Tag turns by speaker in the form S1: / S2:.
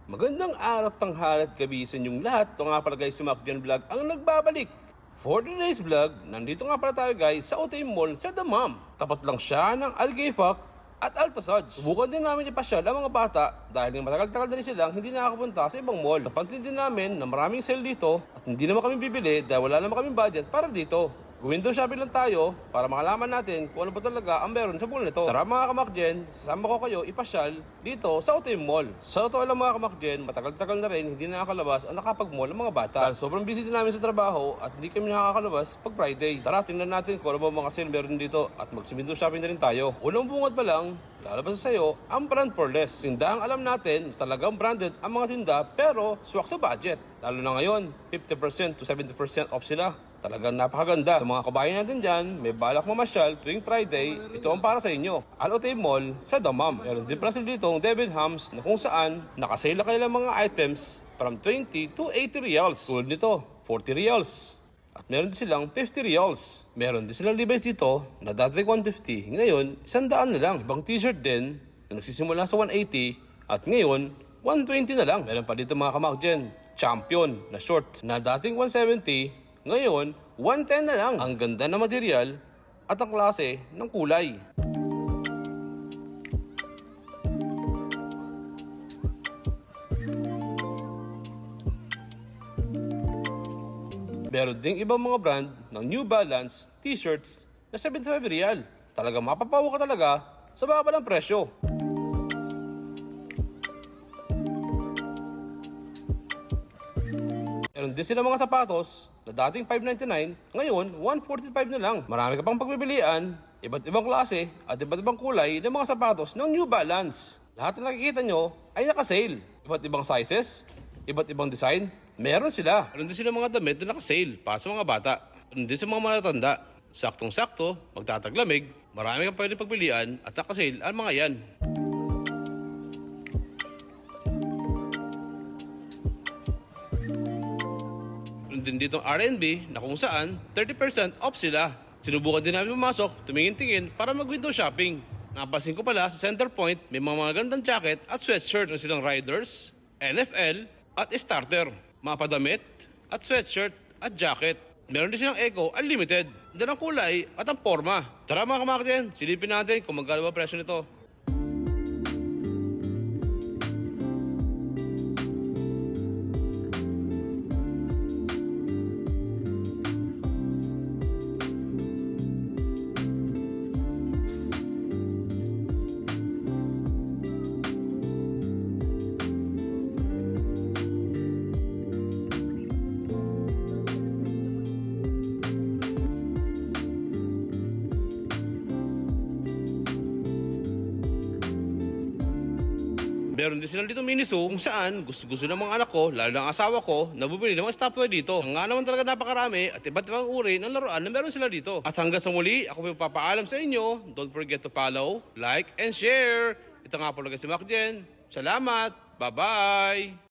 S1: Magandang araw, tanghalat, gabi sa inyong lahat. Ito nga pala guys, si Macjan Vlog ang nagbabalik. For today's vlog, nandito nga pala tayo guys sa OTM Mall sa Damam. Tapat lang siya ng Algayfac at Altasaj. Subukan din namin ipasyal ang mga bata dahil matagal-tagal na rin silang hindi nakakapunta sa ibang mall. Napansin din namin na maraming sale dito at hindi naman kami bibili dahil wala naman kaming budget para dito. Window shopping lang tayo para makalaman natin kung ano ba talaga ang meron sa mall nito. Tara mga kamakjen, sasama ko kayo ipasyal dito sa OTM Mall. Sa totoo lang mga kamakjen, matagal-tagal na rin hindi nakakalabas ang nakapag-mall ng mga bata. Dahil sobrang busy din namin sa trabaho at hindi kami nakakalabas pag Friday. Tara, tingnan natin kung ano ba mga sale meron dito at mag-window shopping na rin tayo. Unang bungad pa lang, lalabas sa sayo ang brand for less. Tindahang alam natin na talagang branded ang mga tinda pero swak sa budget. Lalo na ngayon, 50% to 70% off sila. Talagang napakaganda. Sa mga kabayan natin dyan, may balak mamasyal tuwing Friday, ito ang para sa inyo. OTM Mall sa Damam. Meron din pala sila dito ang Debenhams na kung saan nakasale na kailang mga items from 20 to 80 reals. Tulad nito, 40 reals. At meron din silang 50 reals. Meron din silang Levi's dito na dati 150, ngayon 100 na lang. Ibang t-shirt din na nagsisimula sa 180 at ngayon 120 na lang. Meron pa dito mga kamakjen, Champion na shorts na dating 170, ngayon 110 na lang. Ang ganda na material at ang klase ng kulay. Meron ding ibang mga brand ng New Balance t-shirts na 75 real. Talagang mapapawa ka talaga sa baba ng presyo. Meron din sila mga sapatos na dating 599, ngayon 145 na lang. Marami ka pang pagpipilian, iba't ibang klase at iba't ibang kulay ng mga sapatos ng New Balance. Lahat na nakikita nyo ay nakasale. Iba't ibang sizes, iba't ibang design, meron sila. Meron din sila mga damit na nakasale para sa mga bata. Meron din sa mga matatanda. Saktong-sakto, magtataglamig, marami kang pwede pagpilian at nakasale ang mga yan. Din dito ang R&B na kung saan 30% off sila. Sinubukan din namin pumasok, tumingin-tingin para mag-window shopping. Napansin ko pala sa Center Point may mga magandang jacket at sweatshirt na silang Riders, NFL at Starter. Mga padamit at sweatshirt at jacket. Meron din silang Eco Unlimited. Din ang kulay at ang forma. Tara mga kamakjen, silipin natin kung magkano ba presyo nito. Meron din sila dito Miniso kung saan gusto-gusto ng mga anak ko, lalo ng asawa ko, na bumili ng mga stoptoy dito. Ang nga naman talaga napakarami at iba't ibang uri ng laruan na meron sila dito. At hanggang sa muli, ako papaalam sa inyo. Don't forget to follow, like, and share. Ito nga po lang si Macjen. Salamat! Bye-bye!